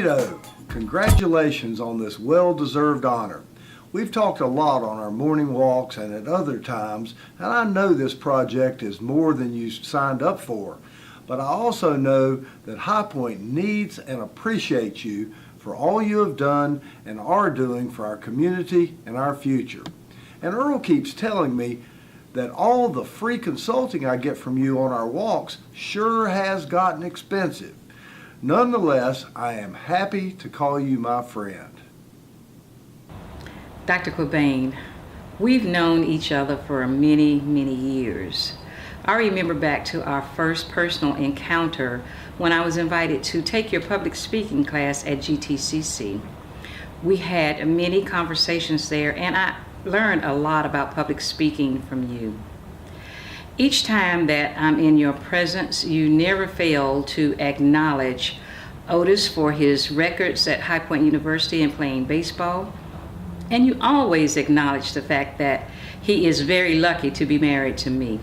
Nito, congratulations on this well-deserved honor. We've talked a lot on our morning walks and at other times, and I know this project is more than you signed up for. But I also know that High Point needs and appreciates you for all you have done and are doing for our community and our future. And Earl keeps telling me that all the free consulting I get from you on our walks sure has gotten expensive. Nonetheless, I am happy to call you my friend. Dr. Cobain, we've known each other for many, many years. I remember back to our first personal encounter when I was invited to take your public speaking class at GTCC. We had many conversations there, and I learned a lot about public speaking from you. Each time that I'm in your presence, you never fail to acknowledge Otis for his records at High Point University in playing baseball. And you always acknowledge the fact that he is very lucky to be married to me.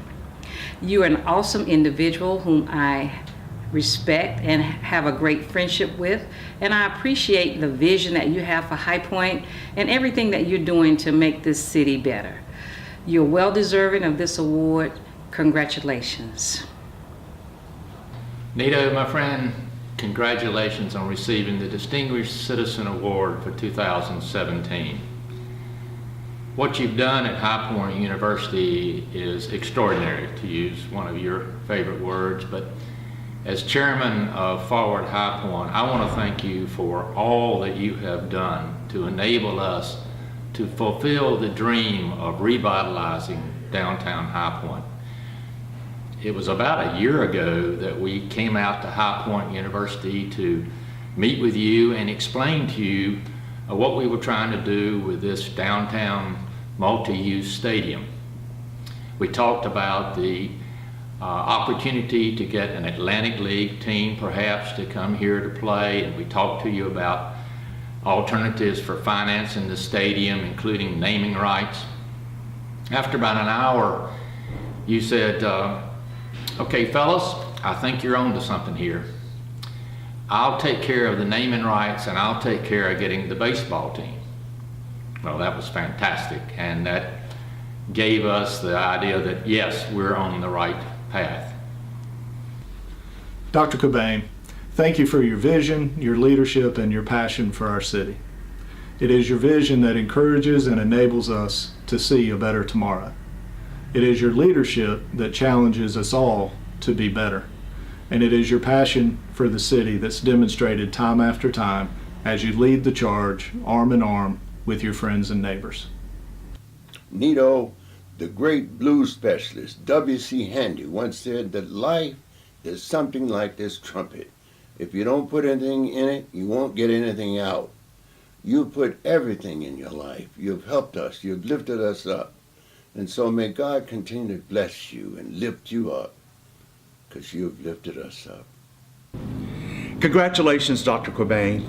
You are an awesome individual whom I respect and have a great friendship with, and I appreciate the vision that you have for High Point and everything that you're doing to make this city better. You're well deserving of this award. Congratulations. Nito, my friend, congratulations on receiving the Distinguished Citizen Award for 2017. What you've done at High Point University is extraordinary, to use one of your favorite words, but as chairman of Forward High Point, I want to thank you for all that you have done to enable us to fulfill the dream of revitalizing downtown High Point. It was about a year ago that we came out to High Point University to meet with you and explain to you what we were trying to do with this downtown multi-use stadium. We talked about the opportunity to get an Atlantic League team perhaps to come here to play, and we talked to you about alternatives for financing the stadium, including naming rights. After about an hour, you said, okay fellas, I think you're on to something here. I'll take care of the naming rights and I'll take care of getting the baseball team. Well, that was fantastic, and that gave us the idea that yes, we're on the right path. Dr. Cobain, thank you for your vision, your leadership, and your passion for our city. It is your vision that encourages and enables us to see a better tomorrow. It is your leadership that challenges us all to be better. And it is your passion for the city that's demonstrated time after time as you lead the charge, arm in arm, with your friends and neighbors. Nito, the great blues specialist, W.C. Handy, once said that life is something like this trumpet. If you don't put anything in it, you won't get anything out. You put everything in your life. You've helped us. You've lifted us up. And so may God continue to bless you and lift you up, because you've lifted us up. Congratulations, Dr. Cobain.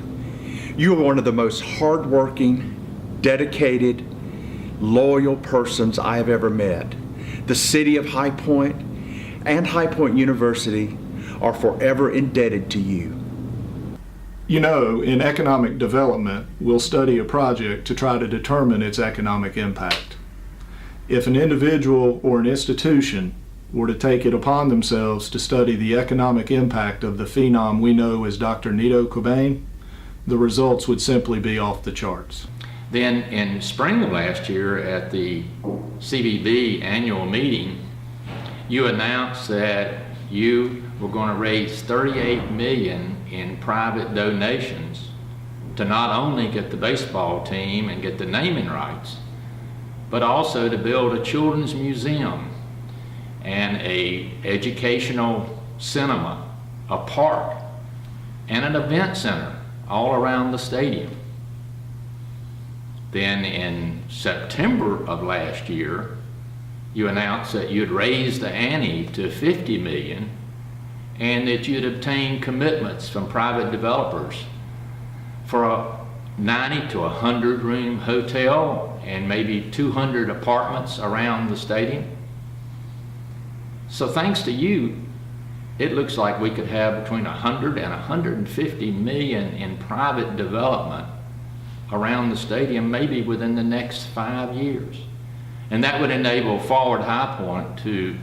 You are one of the most hardworking, dedicated, loyal persons I have ever met. The city of High Point and High Point University are forever indebted to you. You know, in economic development, we'll study a project to try to determine its economic impact. If an individual or an institution were to take it upon themselves to study the economic impact of the phenom we know as Dr. Nito Cobain, the results would simply be off the charts. Then in spring of last year at the CVB annual meeting, you announced that you were going to raise $38 million in private donations to not only get the baseball team and get the naming rights, but also to build a children's museum and a educational cinema, a park, and an event center all around the stadium. Then in September of last year, you announced that you'd raised the ante to $50 million and that you'd obtained commitments from private developers for a 90 to 100 room hotel and maybe 200 apartments around the stadium. So thanks to you, it looks like we could have between 100 and 150 million in private development around the stadium, maybe within the next 5 years. And that would enable Forward High Point to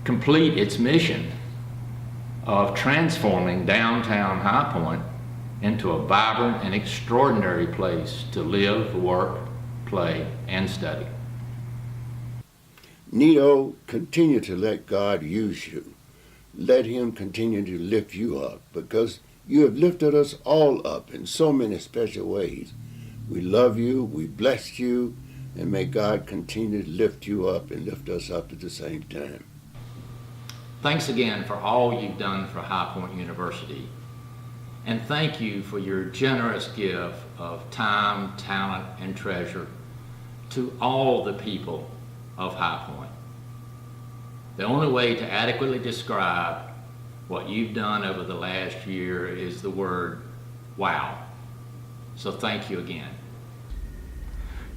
complete its mission of transforming downtown High Point into a vibrant and extraordinary place to live, work, play, and study. Nito, continue to let God use you. Let him continue to lift you up, because you have lifted us all up in so many special ways. We love you, we bless you, and may God continue to lift you up and lift us up at the same time. Thanks again for all you've done for High Point University. And thank you for your generous gift of time, talent, and treasure to all the people of High Point. The only way to adequately describe what you've done over the last year is the word wow. So thank you again.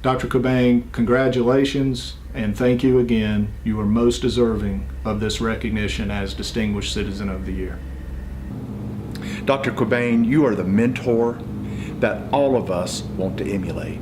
Dr. Cobain, congratulations and thank you again. You are most deserving of this recognition as Distinguished Citizen of the Year. Dr. Cobain, you are the mentor that all of us want to emulate.